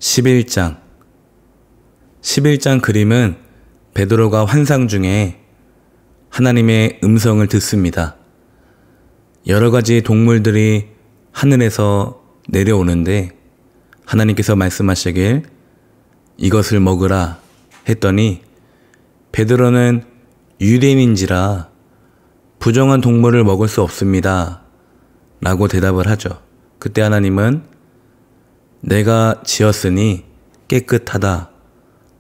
11장 11장 그림은 베드로가 환상 중에 하나님의 음성을 듣습니다. 여러 가지 동물들이 하늘에서 내려오는데 하나님께서 말씀하시길 이것을 먹으라 했더니 베드로는 유대인인지라 부정한 동물을 먹을 수 없습니다 라고 대답을 하죠. 그때 하나님은 내가 지었으니 깨끗하다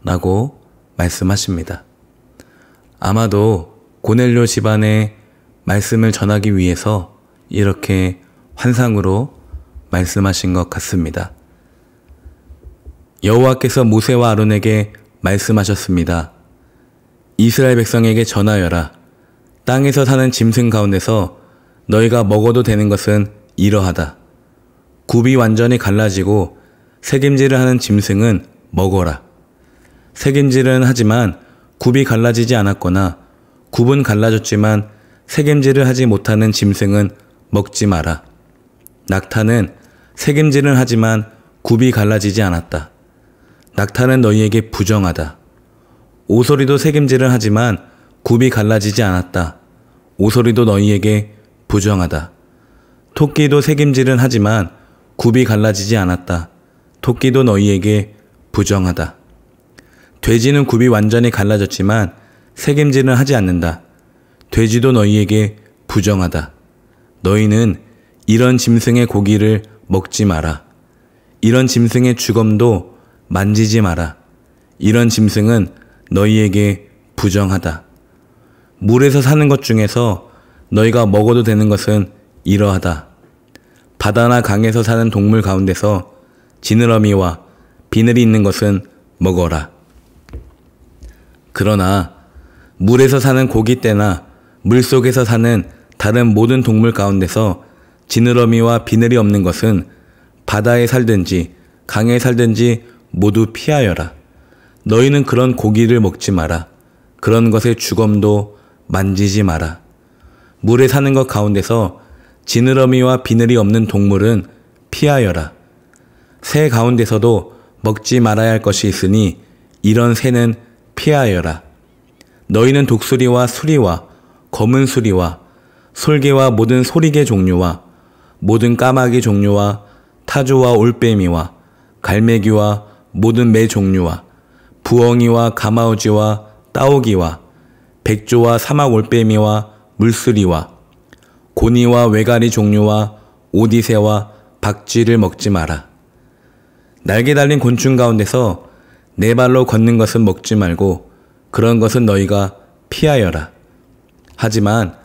라고 말씀하십니다. 아마도 고넬료 집안의 말씀을 전하기 위해서 이렇게 환상으로 말씀하신 것 같습니다. 여호와께서 모세와 아론에게 말씀하셨습니다. 이스라엘 백성에게 전하여라. 땅에서 사는 짐승 가운데서 너희가 먹어도 되는 것은 이러하다. 굽이 완전히 갈라지고 새김질을 하는 짐승은 먹어라. 새김질은 하지만 굽이 갈라지지 않았거나 굽은 갈라졌지만 새김질을 하지 못하는 짐승은 먹지 마라. 낙타는 새김질은 하지만 굽이 갈라지지 않았다. 낙타는 너희에게 부정하다. 오소리도 새김질은 하지만 굽이 갈라지지 않았다. 오소리도 너희에게 부정하다. 토끼도 새김질은 하지만 굽이 갈라지지 않았다. 토끼도 너희에게 부정하다. 돼지는 굽이 완전히 갈라졌지만 새김질은 하지 않는다. 돼지도 너희에게 부정하다. 너희는 이런 짐승의 고기를 먹지 마라. 이런 짐승의 주검도 만지지 마라. 이런 짐승은 너희에게 부정하다. 물에서 사는 것 중에서 너희가 먹어도 되는 것은 이러하다. 바다나 강에서 사는 동물 가운데서 지느러미와 비늘이 있는 것은 먹어라. 그러나 물에서 사는 고깃대나 물속에서 사는 다른 모든 동물 가운데서 지느러미와 비늘이 없는 것은 바다에 살든지 강에 살든지 모두 피하여라. 너희는 그런 고기를 먹지 마라. 그런 것의 주검도 만지지 마라. 물에 사는 것 가운데서 지느러미와 비늘이 없는 동물은 피하여라. 새 가운데서도 먹지 말아야 할 것이 있으니 이런 새는 피하여라. 너희는 독수리와 수리와 검은 수리와 솔개와 모든 소리개 종류와 모든 까마귀 종류와 타조와 올빼미와 갈매기와 모든 매 종류와 부엉이와 가마우지와 따오기와 백조와 사막 올빼미와 물수리와 고니와 외가리 종류와 오디새와 박쥐를 먹지 마라. 날개 달린 곤충 가운데서 네 발로 걷는 것은 먹지 말고 그런 것은 너희가 피하여라. 하지만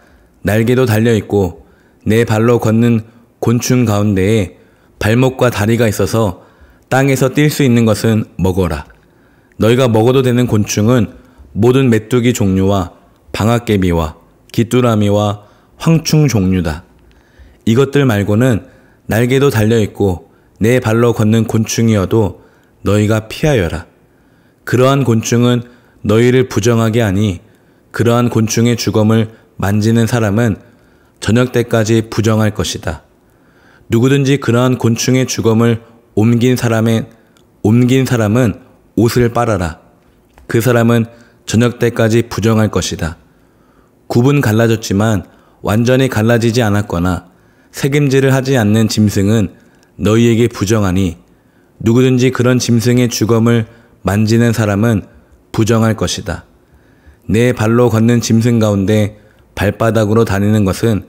날개도 달려있고 네 발로 걷는 곤충 가운데에 발목과 다리가 있어서 땅에서 뛸 수 있는 것은 먹어라. 너희가 먹어도 되는 곤충은 모든 메뚜기 종류와 방앗개비와 귀뚜라미와 황충 종류다. 이것들 말고는 날개도 달려있고 네 발로 걷는 곤충이어도 너희가 피하여라. 그러한 곤충은 너희를 부정하게 하니 그러한 곤충의 주검을 만지는 사람은 저녁 때까지 부정할 것이다. 누구든지 그러한 곤충의 주검을 옮긴 사람은 옷을 빨아라. 그 사람은 저녁 때까지 부정할 것이다. 굽은 갈라졌지만 완전히 갈라지지 않았거나 새김질을 하지 않는 짐승은 너희에게 부정하니 누구든지 그런 짐승의 주검을 만지는 사람은 부정할 것이다. 네 발로 걷는 짐승 가운데 발바닥으로 다니는 것은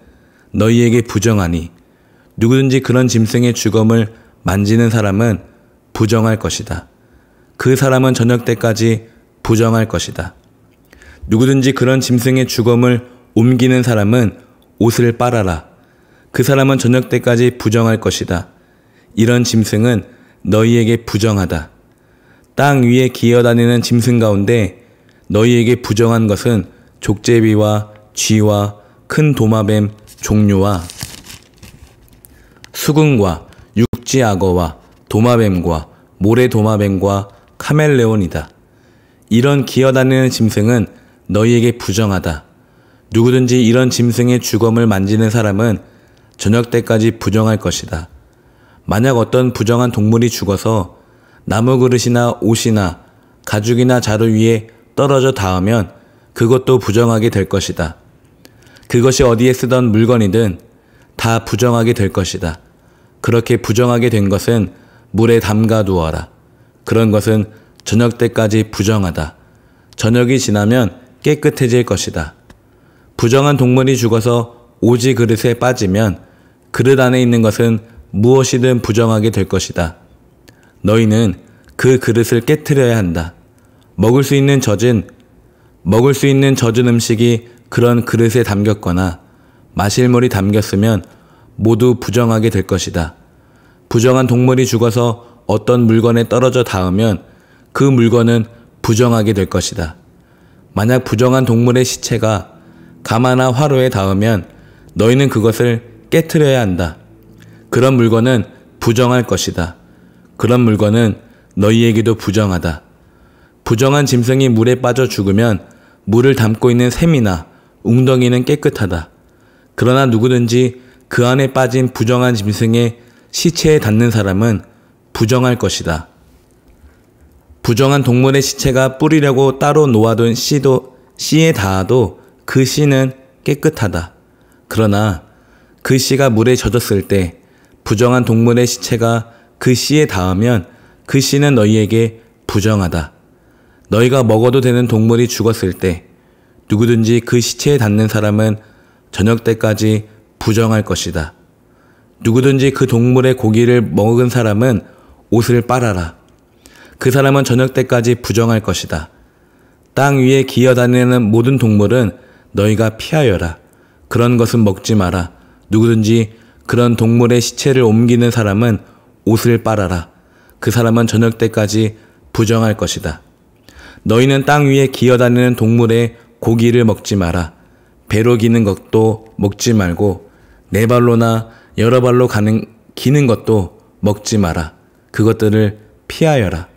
너희에게 부정하니 누구든지 그런 짐승의 주검을 만지는 사람은 부정할 것이다. 그 사람은 저녁 때까지 부정할 것이다. 누구든지 그런 짐승의 주검을 옮기는 사람은 옷을 빨아라. 그 사람은 저녁 때까지 부정할 것이다. 이런 짐승은 너희에게 부정하다. 땅 위에 기어다니는 짐승 가운데 너희에게 부정한 것은 족제비와 쥐와 큰 도마뱀 종류와 수궁과 육지악어와 도마뱀과 모래도마뱀과 카멜레온이다. 이런 기어다니는 짐승은 너희에게 부정하다. 누구든지 이런 짐승의 주검을 만지는 사람은 저녁 때까지 부정할 것이다. 만약 어떤 부정한 동물이 죽어서 나무 그릇이나 옷이나 가죽이나 자루 위에 떨어져 닿으면 그것도 부정하게 될 것이다. 그것이 어디에 쓰던 물건이든 다 부정하게 될 것이다. 그렇게 부정하게 된 것은 물에 담가 두어라. 그런 것은 저녁 때까지 부정하다. 저녁이 지나면 깨끗해질 것이다. 부정한 동물이 죽어서 오지 그릇에 빠지면 그릇 안에 있는 것은 무엇이든 부정하게 될 것이다. 너희는 그 그릇을 깨트려야 한다. 먹을 수 있는 젖은 음식이 그런 그릇에 담겼거나 마실 물이 담겼으면 모두 부정하게 될 것이다. 부정한 동물이 죽어서 어떤 물건에 떨어져 닿으면 그 물건은 부정하게 될 것이다. 만약 부정한 동물의 시체가 가마나 화로에 닿으면 너희는 그것을 깨트려야 한다. 그런 물건은 부정할 것이다. 그런 물건은 너희에게도 부정하다. 부정한 짐승이 물에 빠져 죽으면 물을 담고 있는 샘이나 웅덩이는 깨끗하다. 그러나 누구든지 그 안에 빠진 부정한 짐승의 시체에 닿는 사람은 부정할 것이다. 부정한 동물의 시체가 뿌리려고 따로 놓아둔 씨에 닿아도 그 씨는 깨끗하다. 그러나 그 씨가 물에 젖었을 때 부정한 동물의 시체가 그 씨에 닿으면 그 씨는 너희에게 부정하다. 너희가 먹어도 되는 동물이 죽었을 때 누구든지 그 시체에 닿는 사람은 저녁 때까지 부정할 것이다. 누구든지 그 동물의 고기를 먹은 사람은 옷을 빨아라. 그 사람은 저녁 때까지 부정할 것이다. 땅 위에 기어다니는 모든 동물은 너희가 피하여라. 그런 것은 먹지 마라. 누구든지 그런 동물의 시체를 옮기는 사람은 옷을 빨아라. 그 사람은 저녁 때까지 부정할 것이다. 너희는 땅 위에 기어다니는 동물의 고기를 먹지 마라. 배로 기는 것도 먹지 말고 네 발로나 여러 발로 기는 것도 먹지 마라. 그것들을 피하여라.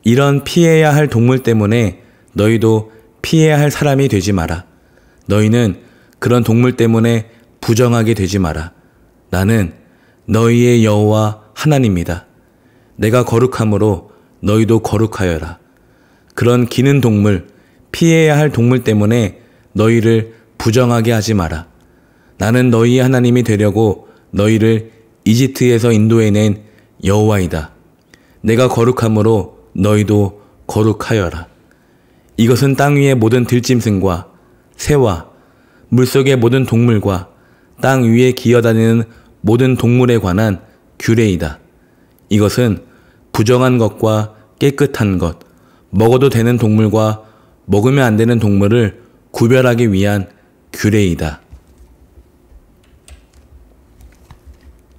이런 피해야 할 동물 때문에 너희도 피해야 할 사람이 되지 마라. 너희는 그런 동물 때문에 부정하게 되지 마라. 나는 너희의 여호와 하나님이다. 내가 거룩함으로 너희도 거룩하여라. 그런 기는 동물, 피해야 할 동물 때문에 너희를 부정하게 하지 마라. 나는 너희의 하나님이 되려고 너희를 이집트에서 인도해낸 여호와이다. 내가 거룩함으로 너희도 거룩하여라. 이것은 땅 위의 모든 들짐승과 새와 물속의 모든 동물과 땅 위에 기어다니는 모든 동물에 관한 규례이다. 이것은 부정한 것과 깨끗한 것, 먹어도 되는 동물과 먹으면 안 되는 동물을 구별하기 위한 규례이다.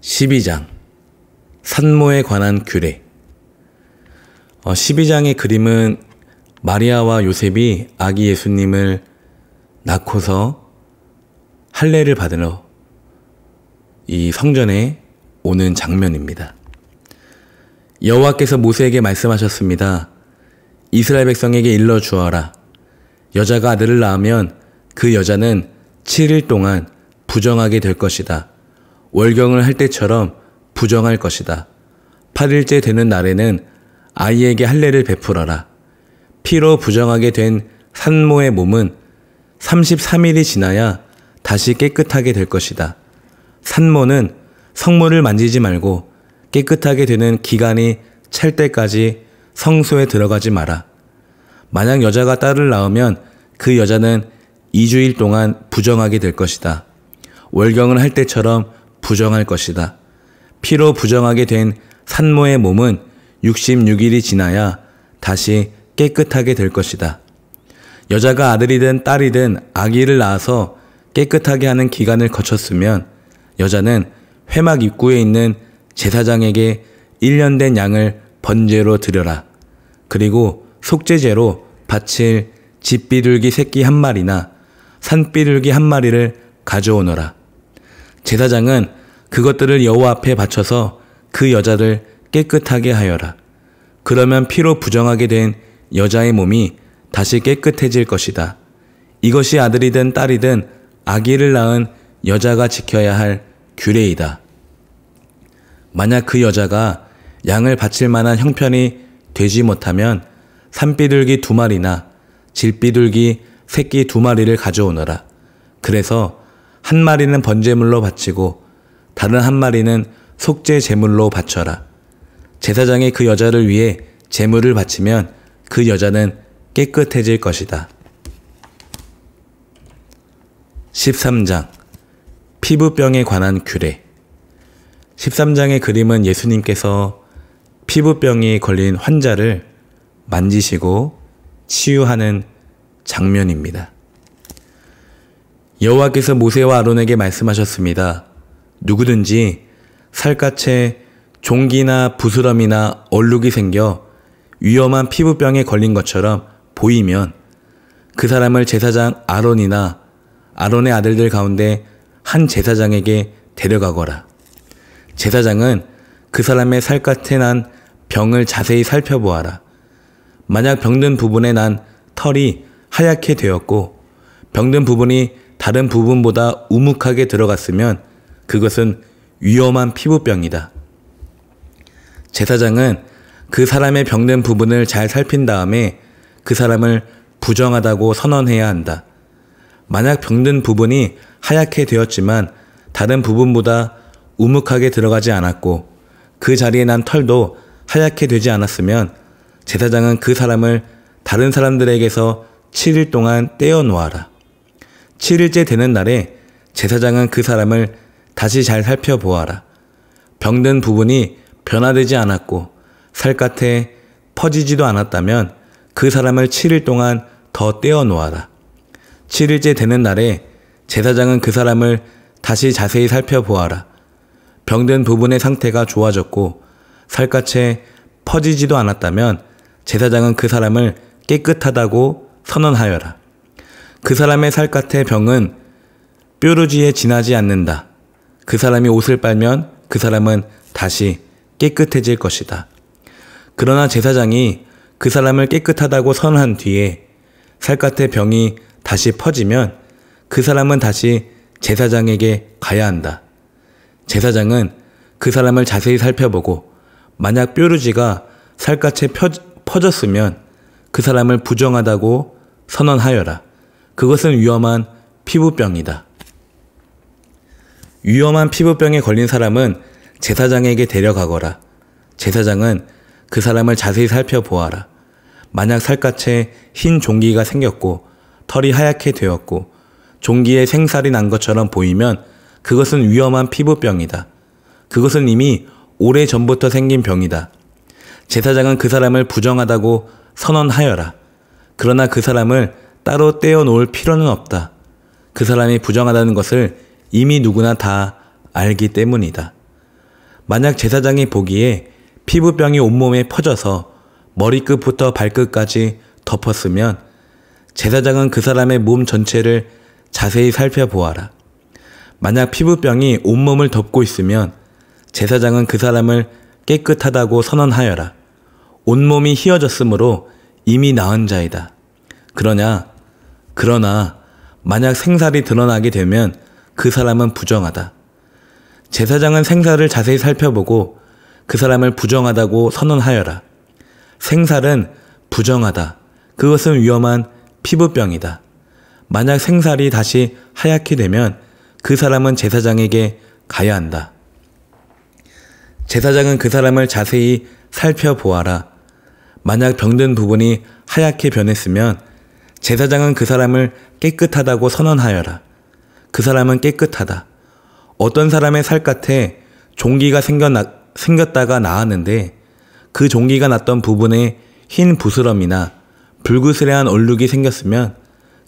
12장 산모에 관한 규례. 12장의 그림은 마리아와 요셉이 아기 예수님을 낳고서 할례를 받으러 이 성전에 오는 장면입니다. 여호와께서 모세에게 말씀하셨습니다. 이스라엘 백성에게 일러 주어라. 여자가 아들을 낳으면 그 여자는 7일 동안 부정하게 될 것이다. 월경을 할 때처럼 부정할 것이다. 8일째 되는 날에는 아이에게 할례를 베풀어라. 피로 부정하게 된 산모의 몸은 33일이 지나야 다시 깨끗하게 될 것이다. 산모는 성물을 만지지 말고 깨끗하게 되는 기간이 찰 때까지 성소에 들어가지 마라. 만약 여자가 딸을 낳으면 그 여자는 2주일 동안 부정하게 될 것이다. 월경을 할 때처럼 부정할 것이다. 피로 부정하게 된 산모의 몸은 66일이 지나야 다시 깨끗하게 될 것이다. 여자가 아들이든 딸이든 아기를 낳아서 깨끗하게 하는 기간을 거쳤으면 여자는 회막 입구에 있는 제사장에게 1년 된 양을 번제로 드려라. 그리고 속죄제로 바칠 집비둘기 새끼 한 마리나 산비둘기 한 마리를 가져오너라. 제사장은 그것들을 여호와 앞에 바쳐서 그 여자를 깨끗하게 하여라. 그러면 피로 부정하게 된 여자의 몸이 다시 깨끗해질 것이다. 이것이 아들이든 딸이든 아기를 낳은 여자가 지켜야 할 규례이다. 만약 그 여자가 양을 바칠 만한 형편이 되지 못하면 산비둘기 2마리나 질비둘기 새끼 2마리를 가져오너라. 그래서 한 마리는 번제물로 바치고 다른 한 마리는 속죄 제물로 바쳐라. 제사장이 그 여자를 위해 제물을 바치면 그 여자는 깨끗해질 것이다. 13장 피부병에 관한 규례. 13장의 그림은 예수님께서 피부병이 걸린 환자를 만지시고 치유하는 장면입니다. 여호와께서 모세와 아론에게 말씀하셨습니다. 누구든지 살갗에 종기나 부스럼이나 얼룩이 생겨 위험한 피부병에 걸린 것처럼 보이면 그 사람을 제사장 아론이나 아론의 아들들 가운데 한 제사장에게 데려가거라. 제사장은 그 사람의 살갗에 난 병을 자세히 살펴보아라. 만약 병든 부분에 난 털이 하얗게 되었고 병든 부분이 다른 부분보다 우묵하게 들어갔으면 그것은 위험한 피부병이다. 제사장은 그 사람의 병든 부분을 잘 살핀 다음에 그 사람을 부정하다고 선언해야 한다. 만약 병든 부분이 하얗게 되었지만 다른 부분보다 우묵하게 들어가지 않았고 그 자리에 난 털도 하얗게 되지 않았으면 제사장은 그 사람을 다른 사람들에게서 7일 동안 떼어 놓아라. 7일째 되는 날에 제사장은 그 사람을 다시 잘 살펴보아라. 병든 부분이 변화되지 않았고 살갗에 퍼지지도 않았다면 그 사람을 7일 동안 더 떼어 놓아라. 7일째 되는 날에 제사장은 그 사람을 다시 자세히 살펴보아라. 병든 부분의 상태가 좋아졌고 살갗에 퍼지지도 않았다면 제사장은 그 사람을 깨끗하다고 선언하여라. 그 사람의 살갗의 병은 뾰루지에 지나지 않는다. 그 사람이 옷을 빨면 그 사람은 다시 깨끗해질 것이다. 그러나 제사장이 그 사람을 깨끗하다고 선언한 뒤에 살갗의 병이 다시 퍼지면 그 사람은 다시 제사장에게 가야 한다. 제사장은 그 사람을 자세히 살펴보고 만약 뾰루지가 살갗에 퍼졌으면 그 사람을 부정하다고 선언하여라. 그것은 위험한 피부병이다. 위험한 피부병에 걸린 사람은 제사장에게 데려가거라. 제사장은 그 사람을 자세히 살펴보아라. 만약 살갗에 흰 종기가 생겼고 털이 하얗게 되었고 종기에 생살이 난 것처럼 보이면 그것은 위험한 피부병이다. 그것은 이미 오래전부터 생긴 병이다. 제사장은 그 사람을 부정하다고 선언하여라. 그러나 그 사람을 따로 떼어 놓을 필요는 없다. 그 사람이 부정하다는 것을 이미 누구나 다 알기 때문이다. 만약 제사장이 보기에 피부병이 온몸에 퍼져서 머리끝부터 발끝까지 덮었으면 제사장은 그 사람의 몸 전체를 자세히 살펴보아라. 만약 피부병이 온몸을 덮고 있으면 제사장은 그 사람을 깨끗하다고 선언하여라. 온몸이 휘어졌으므로 이미 나은 자이다. 그러나 만약 생살이 드러나게 되면 그 사람은 부정하다. 제사장은 생살을 자세히 살펴보고 그 사람을 부정하다고 선언하여라. 생살은 부정하다. 그것은 위험한 피부병이다. 만약 생살이 다시 하얗게 되면 그 사람은 제사장에게 가야 한다. 제사장은 그 사람을 자세히 살펴보아라. 만약 병든 부분이 하얗게 변했으면 제사장은 그 사람을 깨끗하다고 선언하여라. 그 사람은 깨끗하다. 어떤 사람의 살갗에 종기가 생겼다가 나았는데 그 종기가 났던 부분에 흰 부스럼이나 불그스레한 얼룩이 생겼으면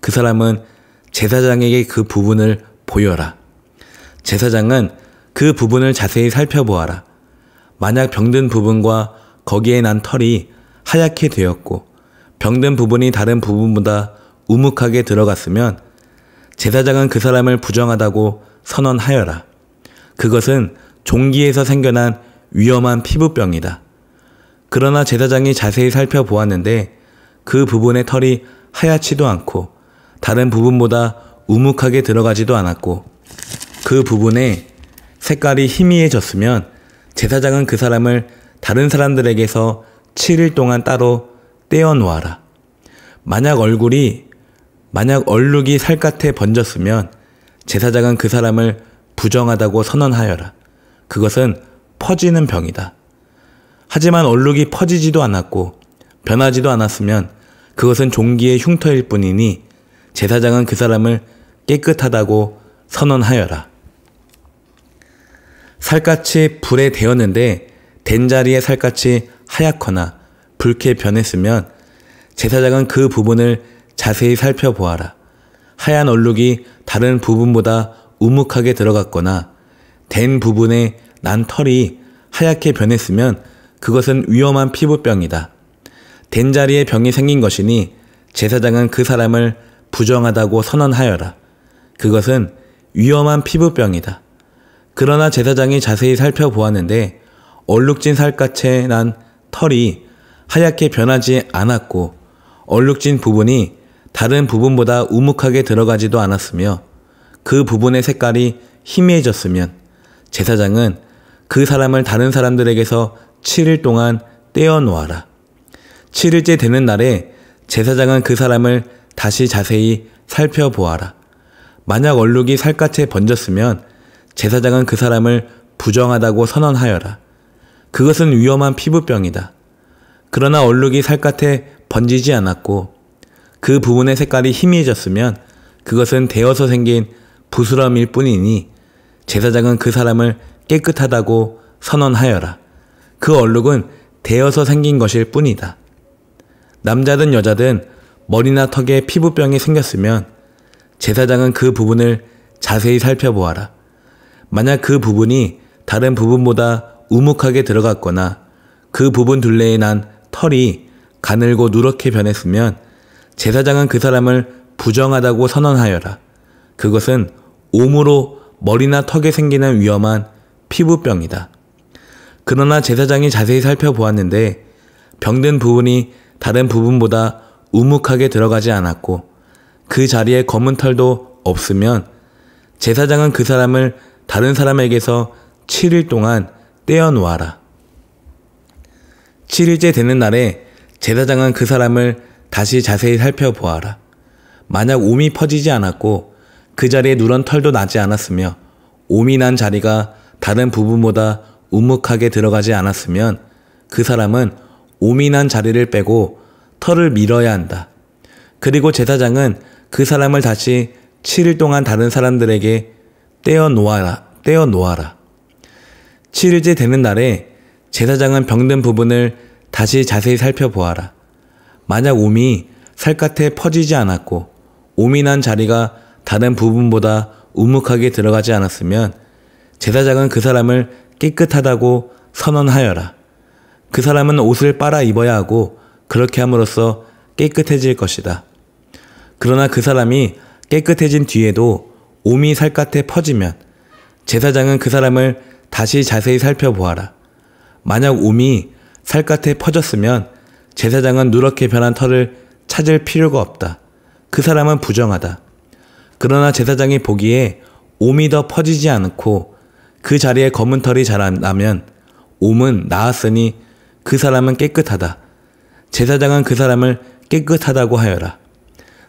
그 사람은 제사장에게 그 부분을 보여라. 제사장은 그 부분을 자세히 살펴보아라. 만약 병든 부분과 거기에 난 털이 하얗게 되었고 병든 부분이 다른 부분보다 우묵하게 들어갔으면 제사장은 그 사람을 부정하다고 선언하여라. 그것은 종기에서 생겨난 위험한 피부병이다. 그러나 제사장이 자세히 살펴보았는데 그 부분의 털이 하얗지도 않고 다른 부분보다 우묵하게 들어가지도 않았고 그 부분에 색깔이 희미해졌으면 제사장은 그 사람을 다른 사람들에게서 7일 동안 따로 떼어 놓아라. 만약 얼룩이 살갗에 번졌으면 제사장은 그 사람을 부정하다고 선언하여라. 그것은 퍼지는 병이다. 하지만 얼룩이 퍼지지도 않았고 변하지도 않았으면 그것은 종기의 흉터일 뿐이니 제사장은 그 사람을 깨끗하다고 선언하여라. 살갗이 불에 데었는데 댄 자리의 살갗이 하얗거나 붉게 변했으면 제사장은 그 부분을 자세히 살펴보아라. 하얀 얼룩이 다른 부분보다 우묵하게 들어갔거나 댄 부분에 난 털이 하얗게 변했으면 그것은 위험한 피부병이다. 댄 자리에 병이 생긴 것이니 제사장은 그 사람을 부정하다고 선언하여라. 그것은 위험한 피부병이다. 그러나 제사장이 자세히 살펴보았는데 얼룩진 살갗에 난 털이 하얗게 변하지 않았고 얼룩진 부분이 다른 부분보다 우묵하게 들어가지도 않았으며 그 부분의 색깔이 희미해졌으면 제사장은 그 사람을 다른 사람들에게서 7일 동안 떼어 놓아라. 7일째 되는 날에 제사장은 그 사람을 다시 자세히 살펴보아라. 만약 얼룩이 살갗에 번졌으면 제사장은 그 사람을 부정하다고 선언하여라. 그것은 위험한 피부병이다. 그러나 얼룩이 살갗에 번지지 않았고 그 부분의 색깔이 희미해졌으면 그것은 데어서 생긴 부스럼일 뿐이니 제사장은 그 사람을 깨끗하다고 선언하여라. 그 얼룩은 데어서 생긴 것일 뿐이다. 남자든 여자든 머리나 턱에 피부병이 생겼으면 제사장은 그 부분을 자세히 살펴보아라. 만약 그 부분이 다른 부분보다 우묵하게 들어갔거나 그 부분 둘레에 난 털이 가늘고 누렇게 변했으면 제사장은 그 사람을 부정하다고 선언하여라. 그것은 옴으로 머리나 턱에 생기는 위험한 피부병이다. 그러나 제사장이 자세히 살펴보았는데 병든 부분이 다른 부분보다 우묵하게 들어가지 않았고 그 자리에 검은 털도 없으면 제사장은 그 사람을 다른 사람에게서 7일 동안 떼어 놓아라. 7일째 되는 날에 제사장은 그 사람을 다시 자세히 살펴보아라. 만약 옴이 퍼지지 않았고 그 자리에 누런 털도 나지 않았으며 옴이 난 자리가 다른 부분보다 우묵하게 들어가지 않았으면 그 사람은 옴이 난 자리를 빼고 털을 밀어야 한다. 그리고 제사장은 그 사람을 다시 7일 동안 다른 사람들에게 떼어 놓아라. 7일째 되는 날에 제사장은 병든 부분을 다시 자세히 살펴보아라. 만약 옴이 살갗에 퍼지지 않았고 옴이 난 자리가 다른 부분보다 우묵하게 들어가지 않았으면 제사장은 그 사람을 깨끗하다고 선언하여라. 그 사람은 옷을 빨아 입어야 하고 그렇게 함으로써 깨끗해질 것이다. 그러나 그 사람이 깨끗해진 뒤에도 옴이 살갗에 퍼지면 제사장은 그 사람을 다시 자세히 살펴보아라. 만약 옴이 살갗에 퍼졌으면 제사장은 누렇게 변한 털을 찾을 필요가 없다. 그 사람은 부정하다. 그러나 제사장이 보기에 옴이 더 퍼지지 않고 그 자리에 검은 털이 자라나면 옴은 나았으니 그 사람은 깨끗하다. 제사장은 그 사람을 깨끗하다고 하여라.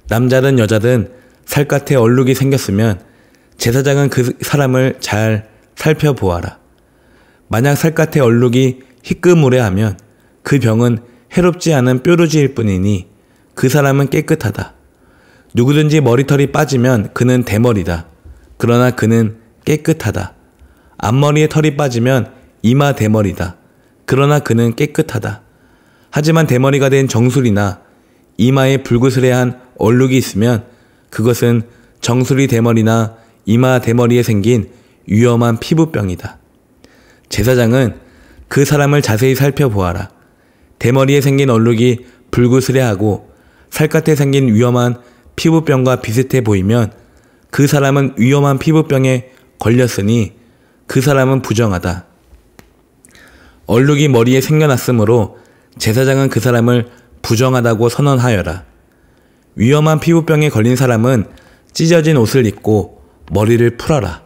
남자든 여자든 살갗에 얼룩이 생겼으면 제사장은 그 사람을 잘 살펴보아라. 만약 살갗에 얼룩이 희끄무레하면 그 병은 해롭지 않은 뾰루지일 뿐이니 그 사람은 깨끗하다. 누구든지 머리털이 빠지면 그는 대머리다. 그러나 그는 깨끗하다. 앞머리에 털이 빠지면 이마 대머리다. 그러나 그는 깨끗하다. 하지만 대머리가 된 정수리나 이마에 불그스레한 얼룩이 있으면 그것은 정수리 대머리나 이마 대머리에 생긴 위험한 피부병이다. 제사장은 그 사람을 자세히 살펴보아라. 대머리에 생긴 얼룩이 불그스레하고 살갗에 생긴 위험한 피부병과 비슷해 보이면 그 사람은 위험한 피부병에 걸렸으니 그 사람은 부정하다. 얼룩이 머리에 생겨났으므로 제사장은 그 사람을 부정하다고 선언하여라. 위험한 피부병에 걸린 사람은 찢어진 옷을 입고 머리를 풀어라.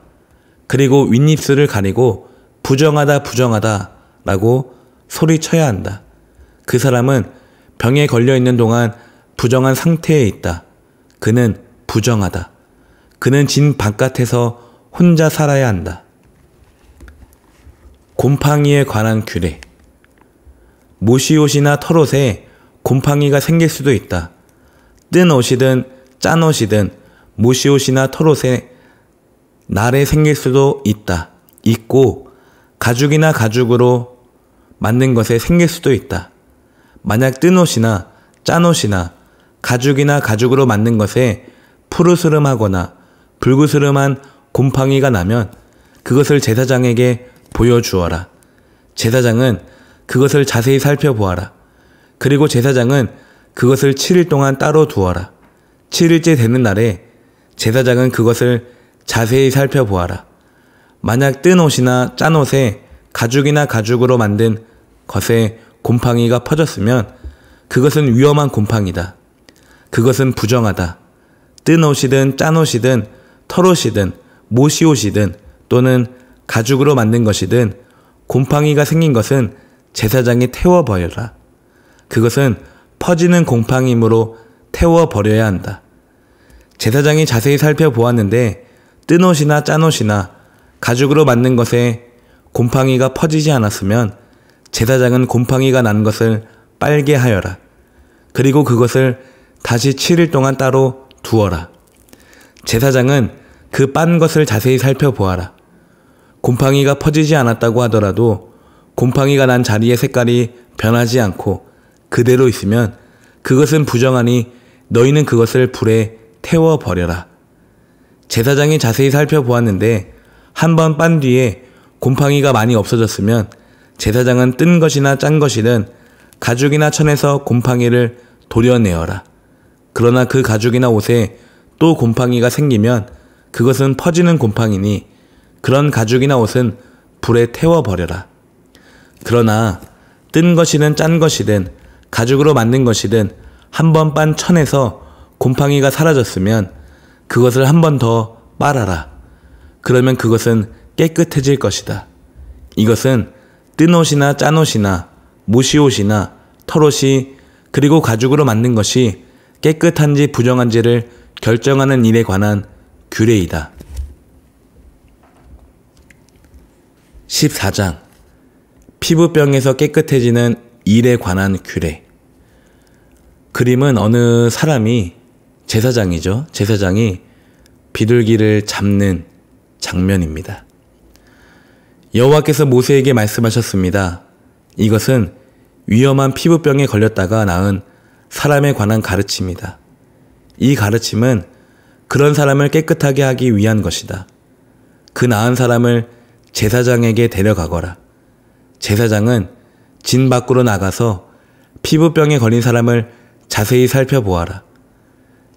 그리고 윗입술을 가리고 부정하다 라고 소리쳐야 한다. 그 사람은 병에 걸려 있는 동안 부정한 상태에 있다. 그는 부정하다. 그는 진 바깥에서 혼자 살아야 한다. 곰팡이에 관한 규례. 모시옷이나 털옷에 곰팡이가 생길 수도 있다. 뜬 옷이든 짠 옷이든 모시옷이나 털옷에 날에 생길 수도 있고 가죽이나 가죽으로 만든 것에 생길 수도 있다. 만약 뜬 옷이나 짠 옷이나 가죽이나 가죽으로 만든 것에 푸르스름하거나 불그스름한 곰팡이가 나면 그것을 제사장에게 보여주어라. 제사장은 그것을 자세히 살펴보아라. 그리고 제사장은 그것을 7일 동안 따로 두어라. 7일째 되는 날에 제사장은 그것을 자세히 살펴보아라. 만약 뜬 옷이나 짠 옷에 가죽이나 가죽으로 만든 것에 곰팡이가 퍼졌으면 그것은 위험한 곰팡이다. 그것은 부정하다. 뜬 옷이든 짠 옷이든 털옷이든 모시옷이든 또는 가죽으로 만든 것이든 곰팡이가 생긴 것은 제사장이 태워버려라. 그것은 퍼지는 곰팡이므로 태워버려야 한다. 제사장이 자세히 살펴보았는데 뜬 옷이나 짠 옷이나 가죽으로 만든 것에 곰팡이가 퍼지지 않았으면 제사장은 곰팡이가 난 것을 빨게 하여라. 그리고 그것을 다시 7일 동안 따로 두어라. 제사장은 그 빤 것을 자세히 살펴보아라. 곰팡이가 퍼지지 않았다고 하더라도 곰팡이가 난 자리의 색깔이 변하지 않고 그대로 있으면 그것은 부정하니 너희는 그것을 불에 태워버려라. 제사장이 자세히 살펴보았는데 한 번 빤 뒤에 곰팡이가 많이 없어졌으면 제사장은 뜬 것이나 짠 것이든 가죽이나 천에서 곰팡이를 도려내어라. 그러나 그 가죽이나 옷에 또 곰팡이가 생기면 그것은 퍼지는 곰팡이니 그런 가죽이나 옷은 불에 태워버려라. 그러나 뜬 것이든 짠 것이든 가죽으로 만든 것이든 한 번 빤 천에서 곰팡이가 사라졌으면 그것을 한 번 더 빨아라. 그러면 그것은 깨끗해질 것이다. 이것은 뜬 옷이나 짠 옷이나 모시옷이나 털옷이 그리고 가죽으로 만든 것이 깨끗한지 부정한지를 결정하는 일에 관한 규례이다. 14장 피부병에서 깨끗해지는 일에 관한 규례. 그림은 어느 사람이 제사장이죠. 제사장이 비둘기를 잡는 장면입니다. 여호와께서 모세에게 말씀하셨습니다. 이것은 위험한 피부병에 걸렸다가 나은 사람에 관한 가르침이다. 이 가르침은 그런 사람을 깨끗하게 하기 위한 것이다. 그 나은 사람을 제사장에게 데려가거라. 제사장은 진 밖으로 나가서 피부병에 걸린 사람을 자세히 살펴보아라.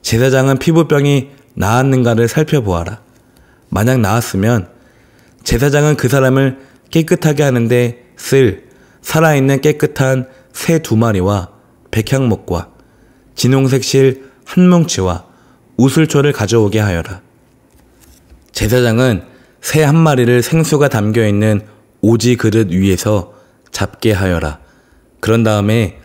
제사장은 피부병이 나았는가를 살펴보아라. 만약 나았으면 제사장은 그 사람을 깨끗하게 하는데 쓸 살아있는 깨끗한 새 2마리와 백향목과 진홍색 실 1뭉치와 우슬초를 가져오게 하여라. 제사장은 새 1마리를 생수가 담겨있는 오지 그릇 위에서 잡게 하여라. 그런 다음에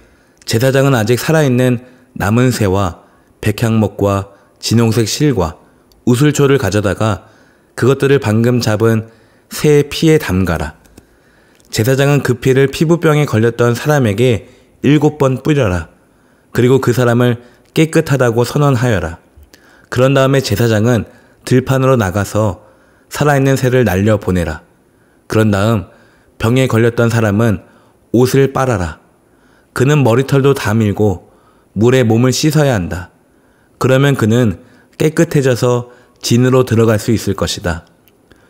제사장은 아직 살아있는 남은 새와 백향목과 진홍색 실과 우슬초를 가져다가 그것들을 방금 잡은 새의 피에 담가라. 제사장은 그 피를 피부병에 걸렸던 사람에게 7번 뿌려라. 그리고 그 사람을 깨끗하다고 선언하여라. 그런 다음에 제사장은 들판으로 나가서 살아있는 새를 날려보내라. 그런 다음 병에 걸렸던 사람은 옷을 빨아라. 그는 머리털도 다 밀고 물에 몸을 씻어야 한다. 그러면 그는 깨끗해져서 진으로 들어갈 수 있을 것이다.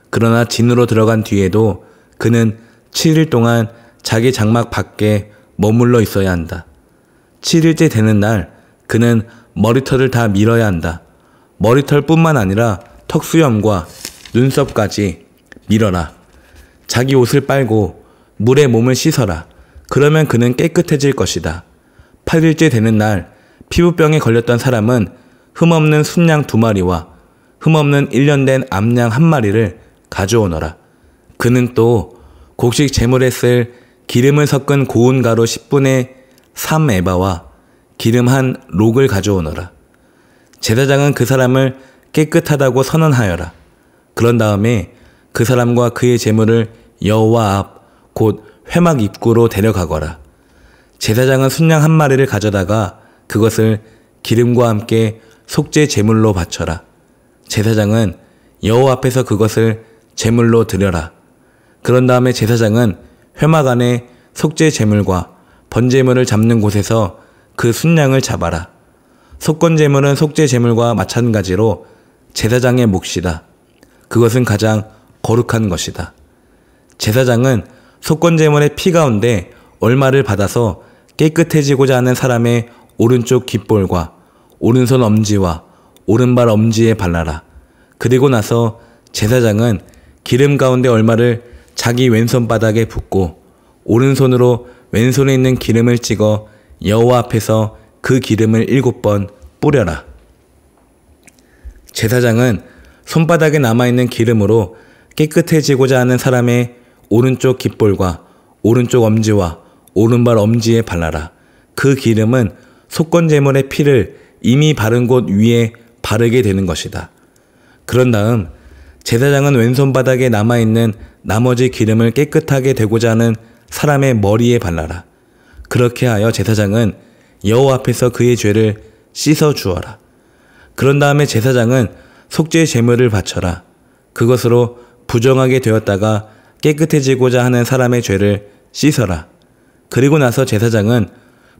그러나 진으로 들어간 뒤에도 그는 7일 동안 자기 장막 밖에 머물러 있어야 한다. 7일째 되는 날 그는 머리털을 다 밀어야 한다. 머리털뿐만 아니라 턱수염과 눈썹까지 밀어라. 자기 옷을 빨고 물에 몸을 씻어라. 그러면 그는 깨끗해질 것이다. 8일째 되는 날 피부병에 걸렸던 사람은 흠없는 순양 2마리와 흠없는 1년 된 암양 1마리를 가져오너라. 그는 또 곡식 제물에 쓸 기름을 섞은 고운 가루 10분의 3 에바와 기름 한 록을 가져오너라. 제사장은 그 사람을 깨끗하다고 선언하여라. 그런 다음에 그 사람과 그의 제물을 여호와 앞 곧 회막 입구로 데려가거라. 제사장은 순양 한 마리를 가져다가 그것을 기름과 함께 속죄 제물로 바쳐라. 제사장은 여호와 앞에서 그것을 제물로 드려라. 그런 다음에 제사장은 회막 안에 속죄 제물과 번제물을 잡는 곳에서 그 순양을 잡아라. 속건 제물은 속죄 제물과 마찬가지로 제사장의 몫이다. 그것은 가장 거룩한 것이다. 제사장은 속건 제물의 피 가운데 얼마를 받아서 깨끗해지고자 하는 사람의 오른쪽 귓볼과 오른손 엄지와 오른발 엄지에 발라라. 그리고 나서 제사장은 기름 가운데 얼마를 자기 왼손바닥에 붓고 오른손으로 왼손에 있는 기름을 찍어 여호와 앞에서 그 기름을 7번 뿌려라. 제사장은 손바닥에 남아있는 기름으로 깨끗해지고자 하는 사람의 오른쪽 귓볼과 오른쪽 엄지와 오른발 엄지에 발라라. 그 기름은 속건 제물의 피를 이미 바른 곳 위에 바르게 되는 것이다. 그런 다음 제사장은 왼손바닥에 남아있는 나머지 기름을 깨끗하게 되고자 하는 사람의 머리에 발라라. 그렇게 하여 제사장은 여호와 앞에서 그의 죄를 씻어 주어라. 그런 다음에 제사장은 속죄 제물을 바쳐라. 그것으로 부정하게 되었다가 깨끗해지고자 하는 사람의 죄를 씻어라. 그리고 나서 제사장은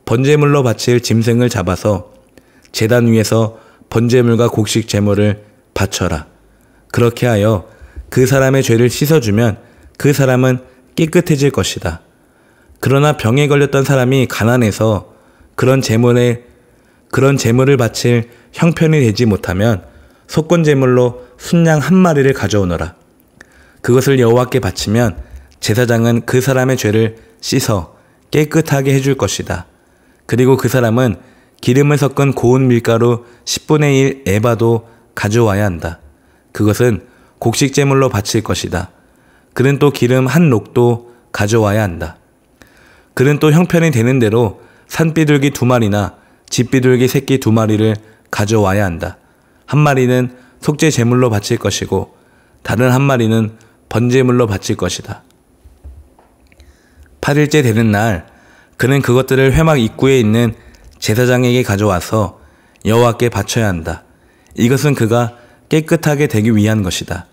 번제물로 바칠 짐승을 잡아서 제단 위에서 번제물과 곡식 제물을 바쳐라. 그렇게 하여 그 사람의 죄를 씻어주면 그 사람은 깨끗해질 것이다. 그러나 병에 걸렸던 사람이 가난해서 그런 제물을 바칠 형편이 되지 못하면 속건 제물로 순양 한 마리를 가져오너라. 그것을 여호와께 바치면 제사장은 그 사람의 죄를 씻어 깨끗하게 해줄 것이다. 그리고 그 사람은 기름을 섞은 고운 밀가루 10분의 1 에바도 가져와야 한다. 그것은 곡식 제물로 바칠 것이다. 그는 또 기름 한 록도 가져와야 한다. 그는 또 형편이 되는 대로 산비둘기 2마리나 집비둘기 새끼 2마리를 가져와야 한다. 한 마리는 속죄 제물로 바칠 것이고 다른 한 마리는 번제물로 바칠 것이다. 8일째 되는 날 그는 그것들을 회막 입구에 있는 제사장에게 가져와서 여호와께 바쳐야 한다. 이것은 그가 깨끗하게 되기 위한 것이다.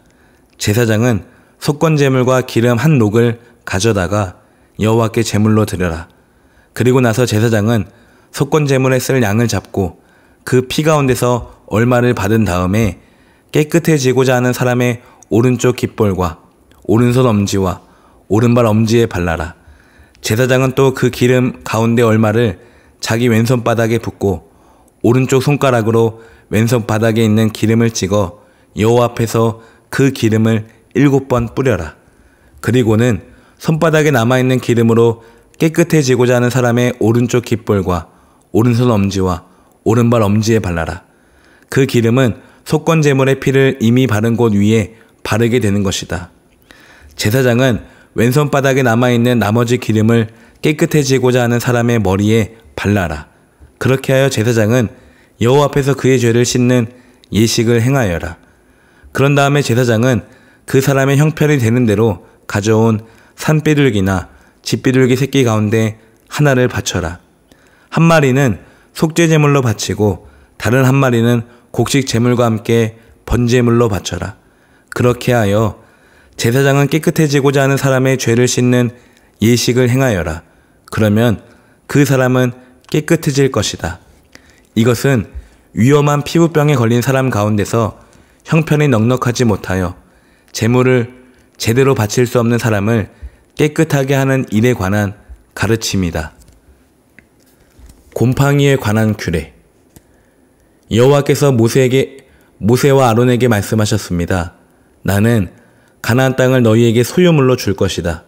제사장은 속건 제물과 기름 한 록을 가져다가 여호와께 제물로 드려라. 그리고 나서 제사장은 속건 제물에 쓸 양을 잡고 그 피 가운데서 얼마를 받은 다음에 깨끗해지고자 하는 사람의 오른쪽 귓볼과 오른손 엄지와 오른발 엄지에 발라라. 제사장은 또 그 기름 가운데 얼마를 자기 왼손바닥에 붓고 오른쪽 손가락으로 왼손바닥에 있는 기름을 찍어 여호와 앞에서 그 기름을 7번 뿌려라. 그리고는 손바닥에 남아있는 기름으로 깨끗해지고자 하는 사람의 오른쪽 귓볼과 오른손 엄지와 오른발 엄지에 발라라. 그 기름은 속건 제물의 피를 이미 바른 곳 위에 바르게 되는 것이다. 제사장은 왼손바닥에 남아있는 나머지 기름을 깨끗해지고자 하는 사람의 머리에 발라라. 그렇게 하여 제사장은 여호와 앞에서 그의 죄를 씻는 예식을 행하여라. 그런 다음에 제사장은 그 사람의 형편이 되는 대로 가져온 산비둘기나 집비둘기 새끼 가운데 하나를 바쳐라. 한 마리는 속죄 제물로 바치고 다른 한 마리는 곡식 제물과 함께 번제물로 바쳐라. 그렇게 하여 제사장은 깨끗해지고자 하는 사람의 죄를 씻는 예식을 행하여라. 그러면 그 사람은 깨끗해질 것이다. 이것은 위험한 피부병에 걸린 사람 가운데서 형편이 넉넉하지 못하여 제물을 제대로 바칠 수 없는 사람을 깨끗하게 하는 일에 관한 가르침이다. 곰팡이에 관한 규례. 여호와께서 모세와 아론에게 말씀하셨습니다. 나는 가나안 땅을 너희에게 소유물로 줄 것이다.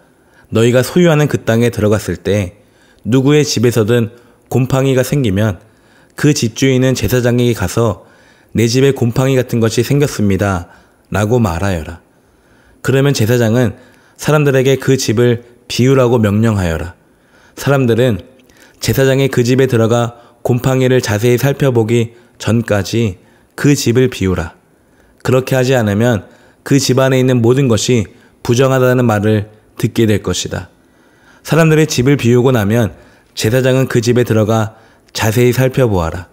너희가 소유하는 그 땅에 들어갔을 때 누구의 집에서든 곰팡이가 생기면 그 집주인은 제사장에게 가서 내 집에 곰팡이 같은 것이 생겼습니다 라고 말하여라. 그러면 제사장은 사람들에게 그 집을 비우라고 명령하여라. 사람들은 제사장이 그 집에 들어가 곰팡이를 자세히 살펴보기 전까지 그 집을 비우라. 그렇게 하지 않으면 그 집 안에 있는 모든 것이 부정하다는 말을 듣게 될 것이다. 사람들이 집을 비우고 나면 제사장은 그 집에 들어가 자세히 살펴보아라.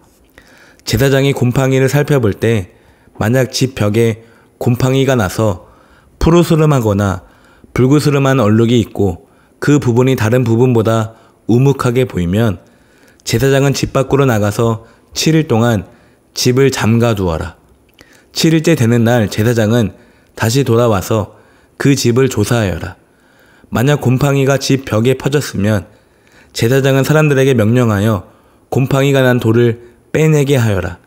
제사장이 곰팡이를 살펴볼 때 만약 집 벽에 곰팡이가 나서 푸르스름하거나 불구스름한 얼룩이 있고 그 부분이 다른 부분보다 우묵하게 보이면 제사장은 집 밖으로 나가서 7일 동안 집을 잠가두어라. 7일째 되는 날 제사장은 다시 돌아와서 그 집을 조사하여라. 만약 곰팡이가 집 벽에 퍼졌으면 제사장은 사람들에게 명령하여 곰팡이가 난 돌을 빼내게 하여라.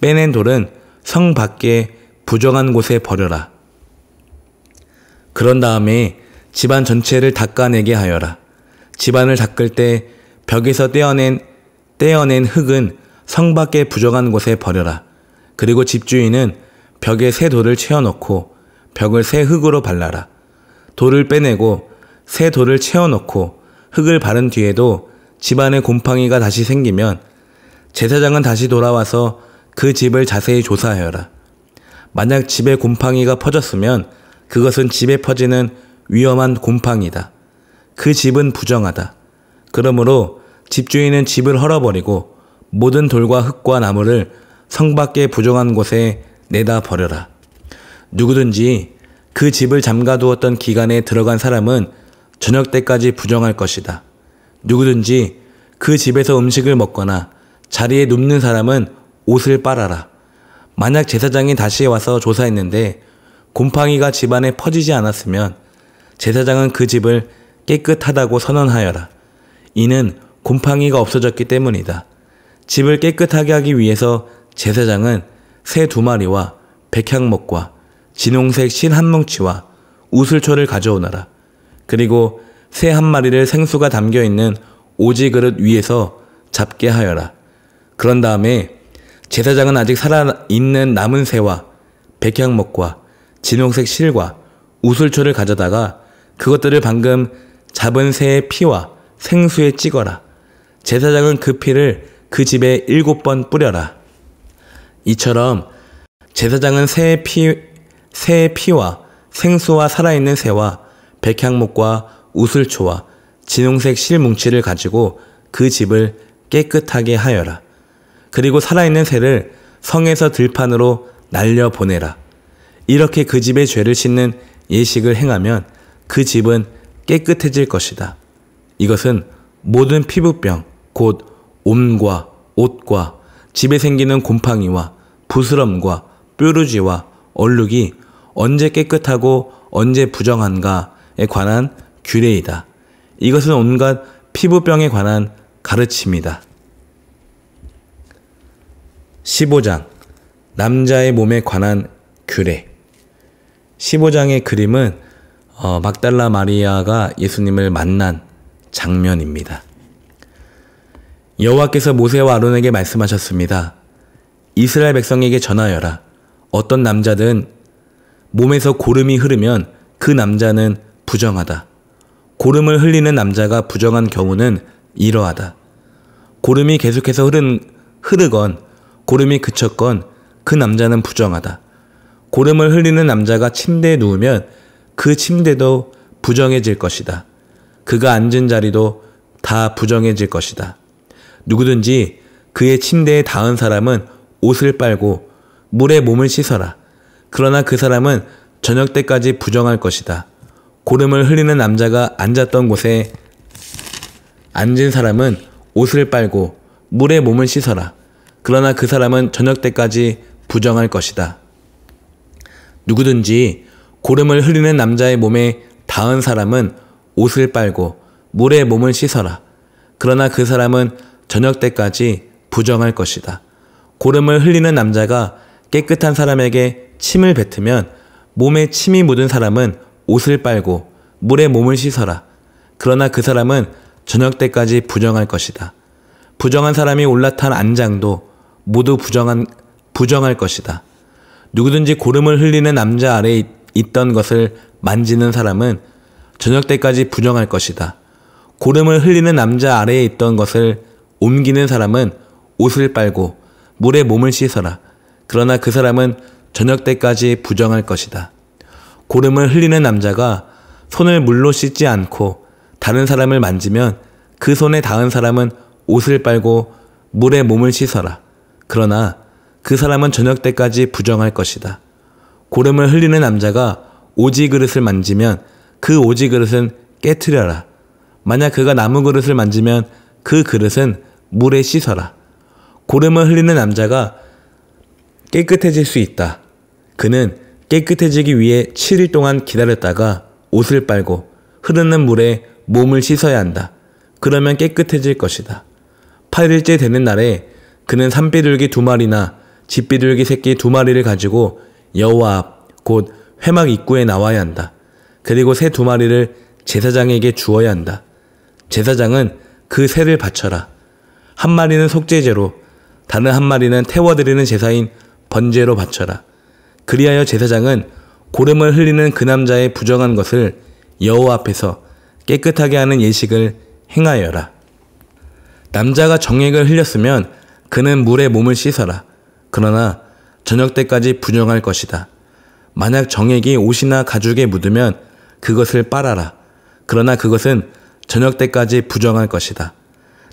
빼낸 돌은 성 밖에 부정한 곳에 버려라. 그런 다음에 집안 전체를 닦아내게 하여라. 집안을 닦을 때 벽에서 떼어낸 흙은 성 밖에 부정한 곳에 버려라. 그리고 집주인은 벽에 새 돌을 채워놓고 벽을 새 흙으로 발라라. 돌을 빼내고 새 돌을 채워놓고 흙을 바른 뒤에도 집안에 곰팡이가 다시 생기면 제사장은 다시 돌아와서 그 집을 자세히 조사하여라. 만약 집에 곰팡이가 퍼졌으면 그것은 집에 퍼지는 위험한 곰팡이다. 그 집은 부정하다. 그러므로 집주인은 집을 헐어버리고 모든 돌과 흙과 나무를 성 밖에 부정한 곳에 내다 버려라. 누구든지 그 집을 잠가두었던 기간에 들어간 사람은 저녁 때까지 부정할 것이다. 누구든지 그 집에서 음식을 먹거나 자리에 눕는 사람은 옷을 빨아라. 만약 제사장이 다시 와서 조사했는데 곰팡이가 집안에 퍼지지 않았으면 제사장은 그 집을 깨끗하다고 선언하여라. 이는 곰팡이가 없어졌기 때문이다. 집을 깨끗하게 하기 위해서 제사장은 새 2마리와 백향목과 진홍색 실 1뭉치와 우슬초를 가져오너라. 그리고 새 1마리를 생수가 담겨있는 오지 그릇 위에서 잡게 하여라. 그런 다음에 제사장은 아직 살아있는 남은 새와 백향목과 진홍색 실과 우슬초를 가져다가 그것들을 방금 잡은 새의 피와 생수에 찍어라. 제사장은 그 피를 그 집에 7번 뿌려라. 이처럼 제사장은 새의 피와 생수와 살아있는 새와 백향목과 우슬초와 진홍색 실 뭉치를 가지고 그 집을 깨끗하게 하여라. 그리고 살아있는 새를 성에서 들판으로 날려보내라. 이렇게 그 집의 죄를 씻는 예식을 행하면 그 집은 깨끗해질 것이다. 이것은 모든 피부병, 곧 옴과 옷과 집에 생기는 곰팡이와 부스럼과 뾰루지와 얼룩이 언제 깨끗하고 언제 부정한가에 관한 규례이다. 이것은 온갖 피부병에 관한 가르침이다. 15장 남자의 몸에 관한 규례. 15장의 그림은 막달라 마리아가 예수님을 만난 장면입니다. 여호와께서 모세와 아론에게 말씀하셨습니다. 이스라엘 백성에게 전하여라. 어떤 남자든 몸에서 고름이 흐르면 그 남자는 부정하다. 고름을 흘리는 남자가 부정한 경우는 이러하다. 고름이 계속해서 흐르건 고름이 그쳤건 그 남자는 부정하다. 고름을 흘리는 남자가 침대에 누우면 그 침대도 부정해질 것이다. 그가 앉은 자리도 다 부정해질 것이다. 누구든지 그의 침대에 닿은 사람은 옷을 빨고 물에 몸을 씻어라. 그러나 그 사람은 저녁 때까지 부정할 것이다. 고름을 흘리는 남자가 앉았던 곳에 앉은 사람은 옷을 빨고 물에 몸을 씻어라. 그러나 그 사람은 저녁 때까지 부정할 것이다. 누구든지 고름을 흘리는 남자의 몸에 닿은 사람은 옷을 빨고 물에 몸을 씻어라. 그러나 그 사람은 저녁 때까지 부정할 것이다. 고름을 흘리는 남자가 깨끗한 사람에게 침을 뱉으면 몸에 침이 묻은 사람은 옷을 빨고 물에 몸을 씻어라. 그러나 그 사람은 저녁 때까지 부정할 것이다. 부정한 사람이 올라탄 안장도 모두 부정할 것이다. 누구든지 고름을 흘리는 남자 아래에 있던 것을 만지는 사람은 저녁 때까지 부정할 것이다. 고름을 흘리는 남자 아래에 있던 것을 옮기는 사람은 옷을 빨고 물에 몸을 씻어라. 그러나 그 사람은 저녁 때까지 부정할 것이다. 고름을 흘리는 남자가 손을 물로 씻지 않고 다른 사람을 만지면 그 손에 닿은 사람은 옷을 빨고 물에 몸을 씻어라. 그러나 그 사람은 저녁 때까지 부정할 것이다. 고름을 흘리는 남자가 오지 그릇을 만지면 그 오지 그릇은 깨트려라. 만약 그가 나무 그릇을 만지면 그 그릇은 물에 씻어라. 고름을 흘리는 남자가 깨끗해질 수 있다. 그는 깨끗해지기 위해 7일 동안 기다렸다가 옷을 빨고 흐르는 물에 몸을 씻어야 한다. 그러면 깨끗해질 것이다. 8일째 되는 날에 그는 산비둘기 2마리나 집비둘기 새끼 2마리를 가지고 여호와 앞 곧 회막 입구에 나와야 한다. 그리고 새 2마리를 제사장에게 주어야 한다. 제사장은 그 새를 바쳐라. 한 마리는 속죄제로, 다른 한 마리는 태워드리는 제사인 번제로 바쳐라. 그리하여 제사장은 고름을 흘리는 그 남자의 부정한 것을 여호와 앞에서 깨끗하게 하는 예식을 행하여라. 남자가 정액을 흘렸으면 그는 물에 몸을 씻어라. 그러나 저녁 때까지 부정할 것이다. 만약 정액이 옷이나 가죽에 묻으면 그것을 빨아라. 그러나 그것은 저녁 때까지 부정할 것이다.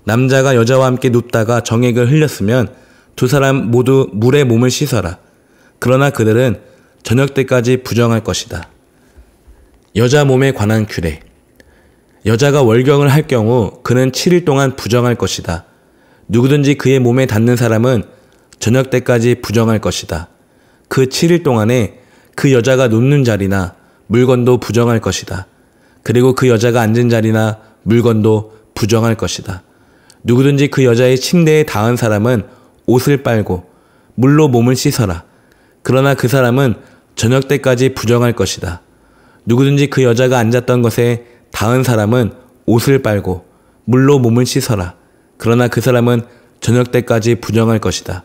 남자가 여자와 함께 눕다가 정액을 흘렸으면 두 사람 모두 물에 몸을 씻어라. 그러나 그들은 저녁 때까지 부정할 것이다. 여자 몸에 관한 규례. 여자가 월경을 할 경우 그는 7일 동안 부정할 것이다. 누구든지 그의 몸에 닿는 사람은 저녁 때까지 부정할 것이다. 그 7일 동안에 그 여자가 눕는 자리나 물건도 부정할 것이다. 그리고 그 여자가 앉은 자리나 물건도 부정할 것이다. 누구든지 그 여자의 침대에 닿은 사람은 옷을 빨고 물로 몸을 씻어라. 그러나 그 사람은 저녁 때까지 부정할 것이다. 누구든지 그 여자가 앉았던 것에 닿은 사람은 옷을 빨고 물로 몸을 씻어라. 그러나 그 사람은 저녁 때까지 부정할 것이다.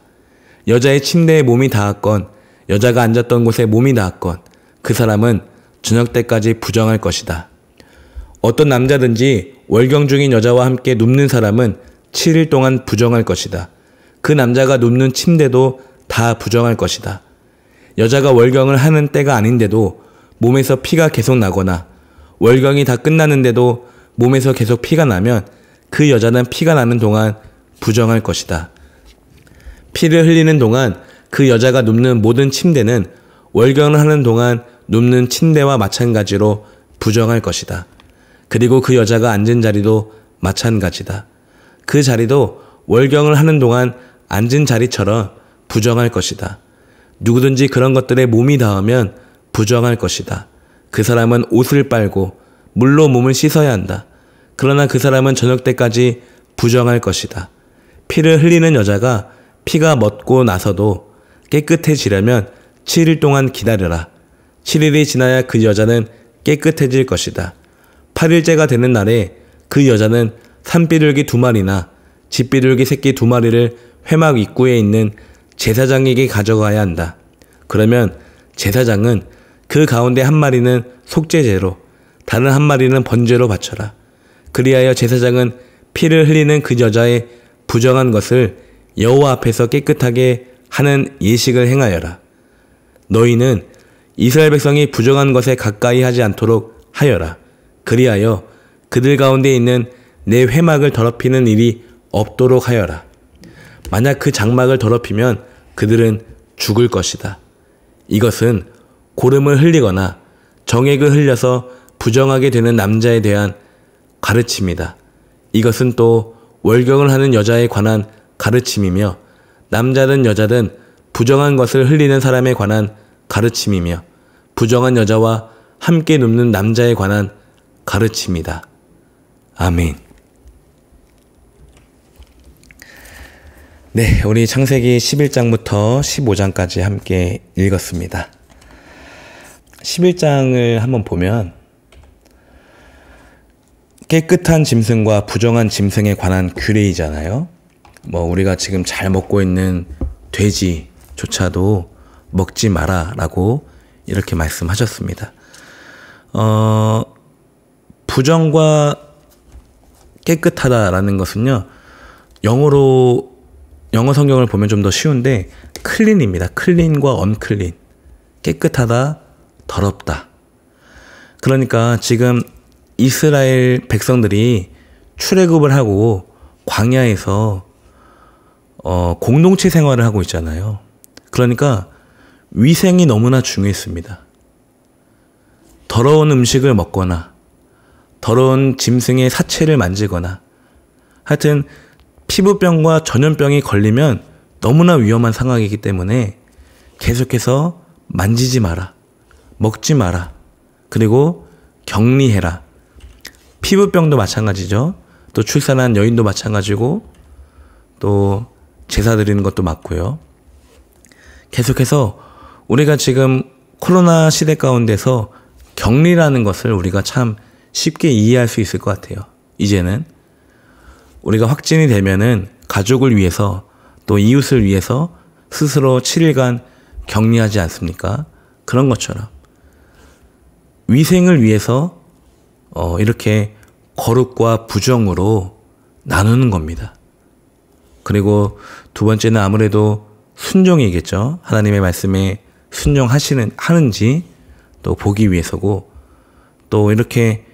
여자의 침대에 몸이 닿았건 여자가 앉았던 곳에 몸이 닿았건 그 사람은 저녁 때까지 부정할 것이다. 어떤 남자든지 월경 중인 여자와 함께 눕는 사람은 7일 동안 부정할 것이다. 그 남자가 눕는 침대도 다 부정할 것이다. 여자가 월경을 하는 때가 아닌데도 몸에서 피가 계속 나거나 월경이 다 끝나는데도 몸에서 계속 피가 나면 그 여자는 피가 나는 동안 부정할 것이다. 피를 흘리는 동안 그 여자가 눕는 모든 침대는 월경을 하는 동안 눕는 침대와 마찬가지로 부정할 것이다. 그리고 그 여자가 앉은 자리도 마찬가지다. 그 자리도 월경을 하는 동안 앉은 자리처럼 부정할 것이다. 누구든지 그런 것들에 몸이 닿으면 부정할 것이다. 그 사람은 옷을 빨고 물로 몸을 씻어야 한다. 그러나 그 사람은 저녁 때까지 부정할 것이다. 피를 흘리는 여자가 피가 멎고 나서도 깨끗해지려면 7일 동안 기다려라. 7일이 지나야 그 여자는 깨끗해질 것이다. 8일째가 되는 날에 그 여자는 산비둘기 2마리나 집비둘기 새끼 2마리를 회막 입구에 있는 제사장에게 가져가야 한다. 그러면 제사장은 그 가운데 한 마리는 속죄제로, 다른 한 마리는 번제로 바쳐라. 그리하여 제사장은 피를 흘리는 그 여자의 부정한 것을 여호와 앞에서 깨끗하게 하는 예식을 행하여라. 너희는 이스라엘 백성이 부정한 것에 가까이 하지 않도록 하여라. 그리하여 그들 가운데 있는 내 회막을 더럽히는 일이 없도록 하여라. 만약 그 장막을 더럽히면 그들은 죽을 것이다. 이것은 고름을 흘리거나 정액을 흘려서 부정하게 되는 남자에 대한 가르침이다. 이것은 또 월경을 하는 여자에 관한 가르침이며 남자든 여자든 부정한 것을 흘리는 사람에 관한 가르침이며 부정한 여자와 함께 눕는 남자에 관한 가르침이다. 아멘. 네, 우리 창세기 11장부터 15장까지 함께 읽었습니다. 11장을 한번 보면 깨끗한 짐승과 부정한 짐승에 관한 규례이잖아요. 우리가 지금 잘 먹고 있는 돼지조차도 먹지 마라 라고 이렇게 말씀하셨습니다. 부정과 깨끗하다라는 것은요, 영어 성경을 보면 좀 더 쉬운데 클린입니다. 클린과 언클린. 깨끗하다, 더럽다. 그러니까 지금 이스라엘 백성들이 출애굽을 하고 광야에서 공동체 생활을 하고 있잖아요. 그러니까 위생이 너무나 중요했습니다. 더러운 음식을 먹거나 더러운 짐승의 사체를 만지거나 하여튼 피부병과 전염병이 걸리면 너무나 위험한 상황이기 때문에 계속해서 만지지 마라, 먹지 마라, 그리고 격리해라. 피부병도 마찬가지죠. 또 출산한 여인도 마찬가지고 또 제사 드리는 것도 맞고요. 계속해서 우리가 지금 코로나 시대 가운데서 격리라는 것을 우리가 참 쉽게 이해할 수 있을 것 같아요. 이제는 우리가 확진이 되면은 가족을 위해서 또 이웃을 위해서 스스로 7일간 격리하지 않습니까? 그런 것처럼 위생을 위해서 이렇게 거룩과 부정으로 나누는 겁니다. 그리고 두 번째는 아무래도 순종이겠죠. 하나님의 말씀에 순종하는지 또 보기 위해서고, 또 이렇게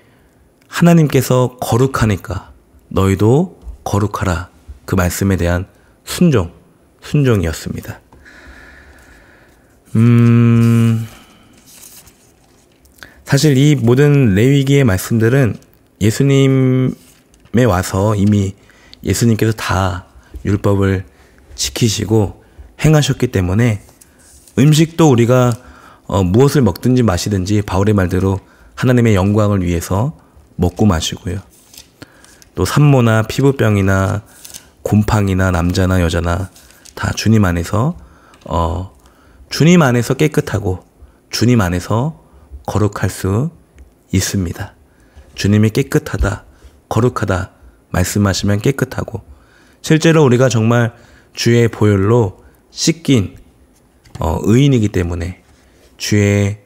하나님께서 거룩하니까 너희도 거룩하라. 그 말씀에 대한 순종이었습니다. 사실 이 모든 레위기의 말씀들은 예수님에 와서 이미 예수님께서 다 율법을 지키시고 행하셨기 때문에 음식도 우리가 무엇을 먹든지 마시든지 바울의 말대로 하나님의 영광을 위해서 먹고 마시고요. 또 산모나 피부병이나 곰팡이나 남자나 여자나 다 주님 안에서 깨끗하고 주님 안에서 거룩할 수 있습니다. 주님이 깨끗하다, 거룩하다 말씀하시면 깨끗하고, 실제로 우리가 정말 주의 보혈로 씻긴 의인이기 때문에 주의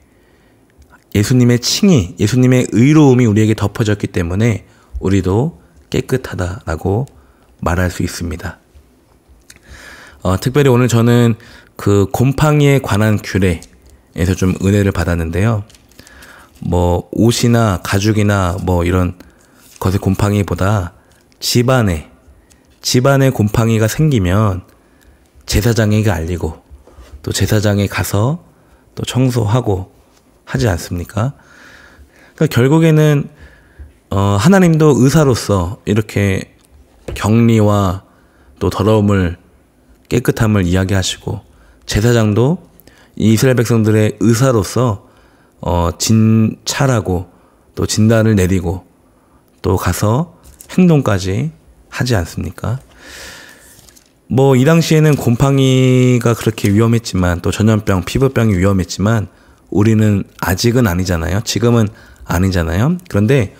예수님의 칭의, 예수님의 의로움이 우리에게 덮어졌기 때문에 우리도 깨끗하다라고 말할 수 있습니다. 특별히 오늘 저는 그 곰팡이에 관한 규례에서 좀 은혜를 받았는데요. 뭐 옷이나 가죽이나 뭐 이런 것의 곰팡이보다 집안에 곰팡이가 생기면 제사장에게 알리고 또 제사장에 가서 또 청소하고 하지 않습니까? 그러니까 결국에는 하나님도 의사로서 이렇게 격리와 또 더러움을 깨끗함을 이야기하시고, 제사장도 이스라엘 백성들의 의사로서 진찰하고 또 진단을 내리고 또 가서 행동까지 하지 않습니까? 뭐 이 당시에는 곰팡이가 그렇게 위험했지만 또 전염병, 피부병이 위험했지만 우리는 아직은 아니잖아요. 지금은 아니잖아요. 그런데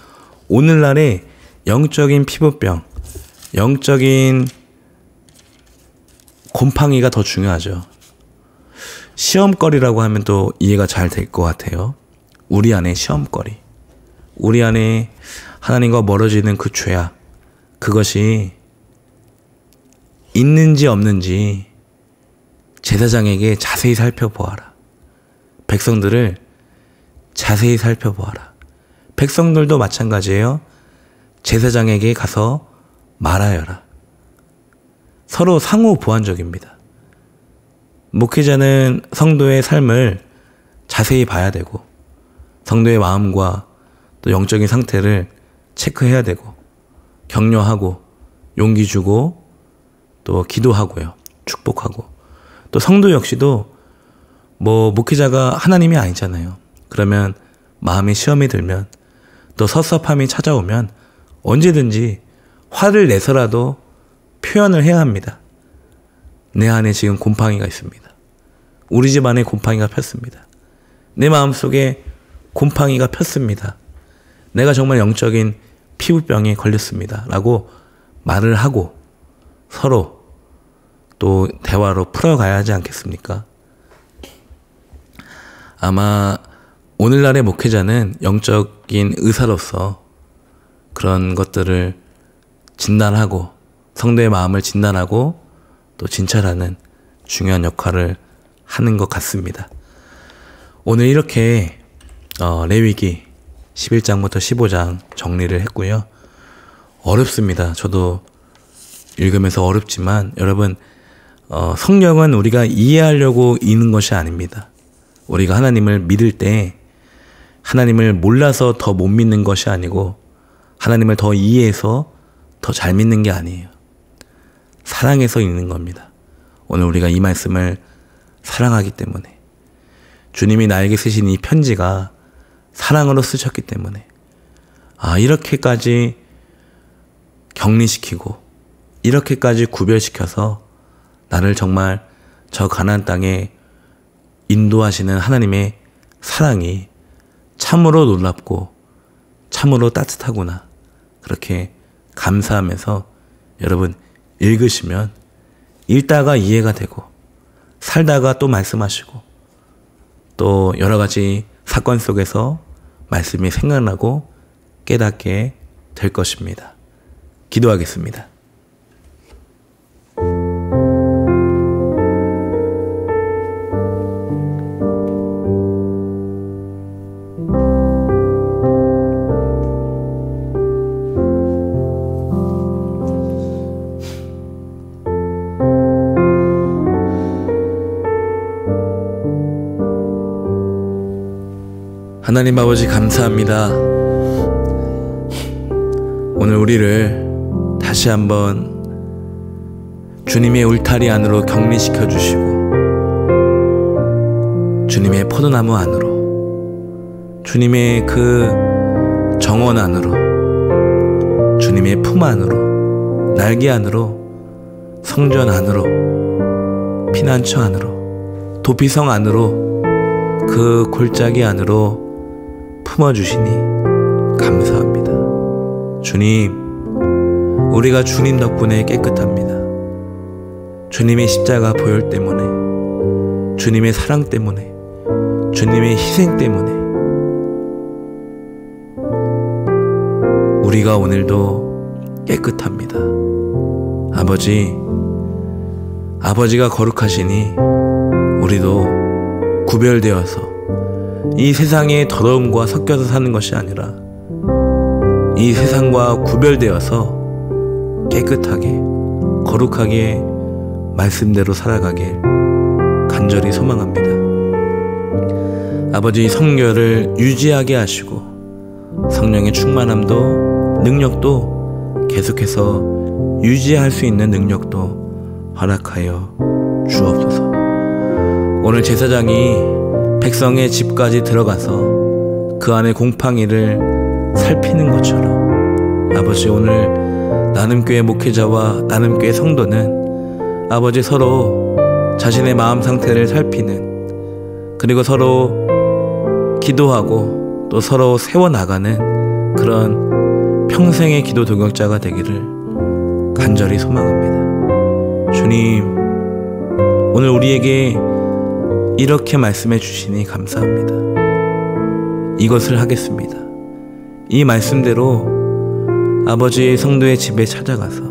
오늘날의 영적인 피부병, 영적인 곰팡이가 더 중요하죠. 시험거리라고 하면 또 이해가 잘 될 것 같아요. 우리 안에 시험거리, 우리 안에 하나님과 멀어지는 그 죄악, 그것이 있는지 없는지 제사장에게 자세히 살펴보아라. 백성들을 자세히 살펴보아라. 백성들도 마찬가지예요. 제사장에게 가서 말하여라. 서로 상호 보완적입니다. 목회자는 성도의 삶을 자세히 봐야 되고, 성도의 마음과 또 영적인 상태를 체크해야 되고, 격려하고 용기 주고 또 기도하고요, 축복하고. 또 성도 역시도 뭐 목회자가 하나님이 아니잖아요. 그러면 마음에 시험이 들면 또 섭섭함이 찾아오면 언제든지 화를 내서라도 표현을 해야 합니다. 내 안에 지금 곰팡이가 있습니다. 우리 집 안에 곰팡이가 폈습니다. 내 마음속에 곰팡이가 폈습니다. 내가 정말 영적인 피부병에 걸렸습니다. 라고 말을 하고 서로 또 대화로 풀어가야 하지 않겠습니까? 아마 오늘날의 목회자는 영적인 의사로서 그런 것들을 진단하고 성도의 마음을 진단하고 또 진찰하는 중요한 역할을 하는 것 같습니다. 오늘 이렇게 레위기 11장부터 15장 정리를 했고요. 어렵습니다. 저도 읽으면서 어렵지만 여러분, 성경은 우리가 이해하려고 읽는 것이 아닙니다. 우리가 하나님을 믿을 때 하나님을 몰라서 더 못 믿는 것이 아니고 하나님을 더 이해해서 더 잘 믿는 게 아니에요. 사랑해서 읽는 겁니다. 오늘 우리가 이 말씀을 사랑하기 때문에, 주님이 나에게 쓰신 이 편지가 사랑으로 쓰셨기 때문에 이렇게까지 격리시키고 이렇게까지 구별시켜서 나를 정말 저 가나안 땅에 인도하시는 하나님의 사랑이 참으로 놀랍고 참으로 따뜻하구나, 그렇게 감사하면서 여러분 읽으시면 읽다가 이해가 되고 살다가 또 말씀하시고 또 여러 가지 사건 속에서 말씀이 생각나고 깨닫게 될 것입니다. 기도하겠습니다. 하나님 아버지 감사합니다. 오늘 우리를 다시 한번 주님의 울타리 안으로 격리시켜 주시고 주님의 포도나무 안으로, 주님의 그 정원 안으로, 주님의 품 안으로, 날개 안으로, 성전 안으로, 피난처 안으로, 도피성 안으로, 그 골짜기 안으로 품어주시니 감사합니다. 주님, 우리가 주님 덕분에 깨끗합니다. 주님의 십자가 보혈 때문에, 주님의 사랑 때문에, 주님의 희생 때문에 우리가 오늘도 깨끗합니다. 아버지가 거룩하시니 우리도 구별되어서 이 세상의 더러움과 섞여서 사는 것이 아니라 이 세상과 구별되어서 깨끗하게 거룩하게 말씀대로 살아가길 간절히 소망합니다. 아버지, 성결을 유지하게 하시고 성령의 충만함도 능력도 계속해서 유지할 수 있는 능력도 허락하여 주옵소서. 오늘 제사장이 백성의 집까지 들어가서 그 안에 곰팡이를 살피는 것처럼 아버지, 오늘 나눔교회 목회자와 나눔교회 성도는 아버지 서로 자신의 마음 상태를 살피는, 그리고 서로 기도하고 또 서로 세워나가는 그런 평생의 기도 동역자가 되기를 간절히 소망합니다. 주님, 오늘 우리에게 이렇게 말씀해 주시니 감사합니다. 이것을 하겠습니다. 이 말씀대로 아버지 성도의 집에 찾아가서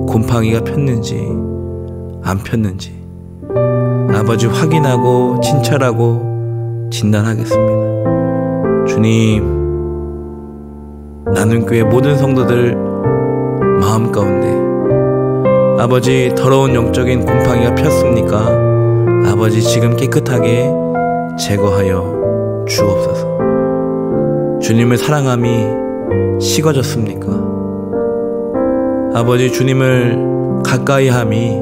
곰팡이가 폈는지 안 폈는지 아버지 확인하고 진찰하고 진단하겠습니다. 주님, 나눔교회 모든 성도들 마음 가운데 아버지 더러운 영적인 곰팡이가 폈습니까? 아버지, 지금 깨끗하게 제거하여 주옵소서. 주님을 사랑함이 식어졌습니까? 아버지, 주님을 가까이함이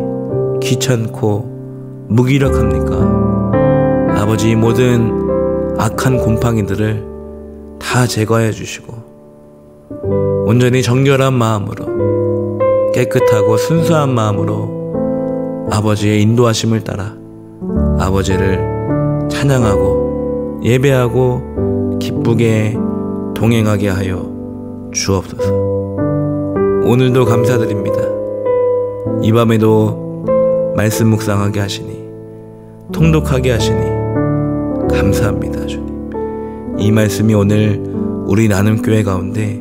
귀찮고 무기력합니까? 아버지, 모든 악한 곰팡이들을 다 제거해 주시고 온전히 정결한 마음으로, 깨끗하고 순수한 마음으로 아버지의 인도하심을 따라 아버지를 찬양하고 예배하고 기쁘게 동행하게 하여 주옵소서. 오늘도 감사드립니다. 이 밤에도 말씀 묵상하게 하시니, 통독하게 하시니 감사합니다. 주님, 이 말씀이 오늘 우리 나눔교회 가운데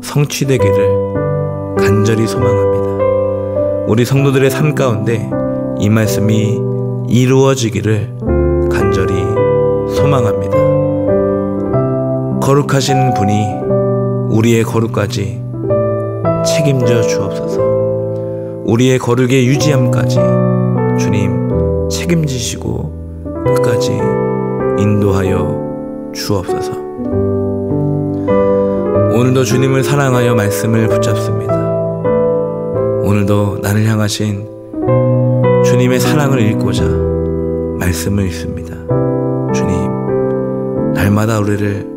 성취되기를 간절히 소망합니다. 우리 성도들의 삶 가운데 이 말씀이 이루어지기를 간절히 소망합니다. 거룩하신 분이 우리의 거룩까지 책임져 주옵소서. 우리의 거룩의 유지함까지 주님 책임지시고 끝까지 인도하여 주옵소서. 오늘도 주님을 사랑하여 말씀을 붙잡습니다. 오늘도 나를 향하신 주님의 사랑을 읽고자 말씀을 읽습니다. 주님, 날마다 우리를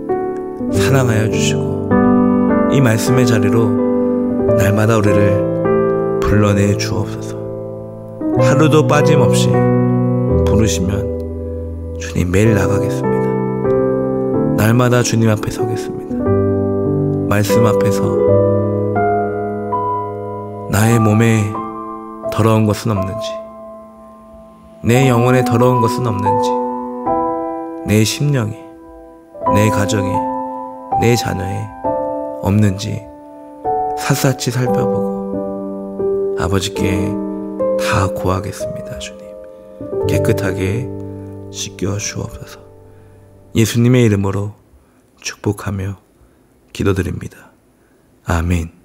사랑하여 주시고 이 말씀의 자리로 날마다 우리를 불러내 주옵소서. 하루도 빠짐없이 부르시면 주님 매일 나가겠습니다. 날마다 주님 앞에 서겠습니다. 말씀 앞에서 나의 몸에 더러운 것은 없는지, 내 영혼에 더러운 것은 없는지, 내 심령에, 내 가정에, 내 자녀에 없는지 샅샅이 살펴보고 아버지께 다 고하겠습니다. 주님, 깨끗하게 씻겨 주옵소서. 예수님의 이름으로 축복하며 기도드립니다. 아멘.